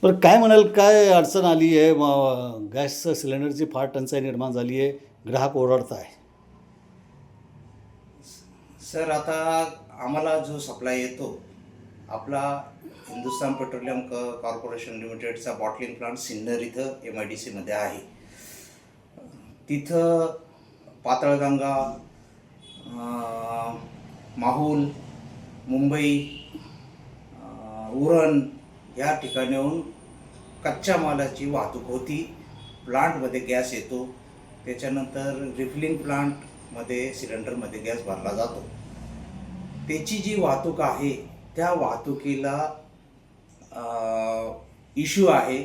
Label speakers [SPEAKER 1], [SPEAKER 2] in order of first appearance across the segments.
[SPEAKER 1] तर काय म्हणाल, काय अडचण आली आहे? गॅस सिलेंडरची फार टंचाई निर्माण झाली आहे, ग्राहक ओरडत आहे.
[SPEAKER 2] सर, आता आम्हाला जो सप्लाय येतो आपला हिंदुस्तान पेट्रोलियम कॉर्पोरेशन लिमिटेडचा बॉटलिंग प्लांट सिन्नर इथं MIDC मध्ये आहे. तिथं पाताळगंगा, माहूल, मुंबई, उरण या ठिकाणाहून कच्च्या मालाची वाहतूक होती. प्लांटमध्ये गॅस येतो, त्याच्यानंतर रिफिलिंग प्लांटमध्ये सिलेंडरमध्ये गॅस भरला जातो. त्याची जी वाहतूक आहे त्या वाहतुकीला इश्यू आहे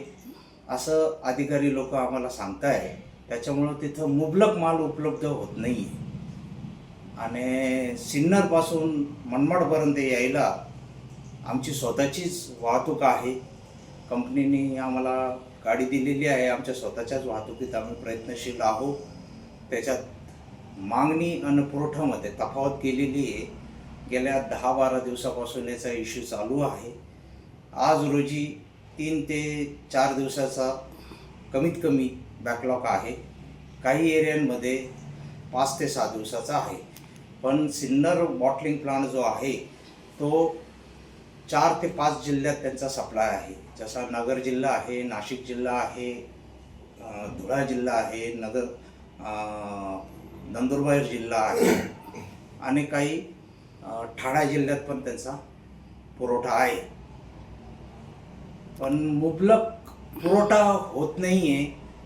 [SPEAKER 2] असं अधिकारी लोक आम्हाला सांगताय. त्याच्यामुळं तिथं मुबलक माल उपलब्ध होत नाही आणि सिन्नरपासून मनमाडपर्यंत यायला आमची स्वतःचीच वाहतूक आहे. कंपनीने आम्हाला गाडी दिलेली आहे, आमच्या स्वतःच्याच वाहतुकीत आम्ही प्रयत्नशील आहोत. त्याच्यात मागणी आणि पुरवठ्यामध्ये तफावत केलेली आहे. गेल्या 10-12 दिवसापासून याचा इश्यू चालू आहे. आज रोजी 3 ते 4 दिवसाचा कमीत कमी बॅकलॉग आहे. काही एरियांमध्ये 5 ते 6 दिवसाचा आहे. पण सिन्नर बॉटलिंग प्लांट जो आहे तो 4 ते 5 जिल्ह्यात त्यांचा सप्लाय आहे. जसा नगर जिल्हा आहे, नाशिक जिल्हा आहे, धुळा जिल्हा आहे, नंदुरबार जिल्हा आहे आणि काही ठाणा जिल्ह्यात पण त्यांचा पुरवठा आहे. पण मुबलक पुरवठा होत नाही आहे.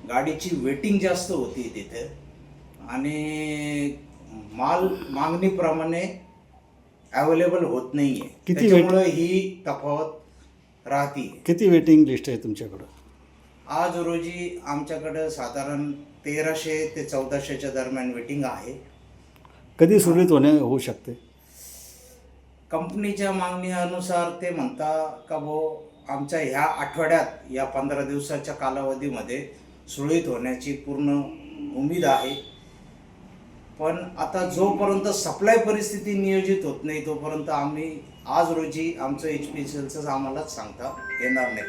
[SPEAKER 2] गाडीची वेटिंग जास्त होती तिथे आणि माल मागणीप्रमाणे अवेलेबल होत नाही आहे. त्याच्यामुळे ही तफावत राहते.
[SPEAKER 1] किती वेटिंग लिस्ट आहे तुमच्याकडं?
[SPEAKER 2] आज रोजी आमच्याकडं साधारण 1300 ते 1400च्या दरम्यान वेटिंग आहे.
[SPEAKER 1] कधी सुरळीत होऊ शकते?
[SPEAKER 2] कंपनीच्या मागणीनुसार ते म्हणता का आमच्या ह्या आठवड्यात या 15 दिवसाच्या कालावधीमध्ये सुरळीत होण्याची पूर्ण उमेद आहे. पण आता जोपर्यंत सप्लाय परिस्थिती नियोजित होत नाही तोपर्यंत आम्ही आज रोजी आमचं HPCLचं आम्हालाच सांगता येणार नाही.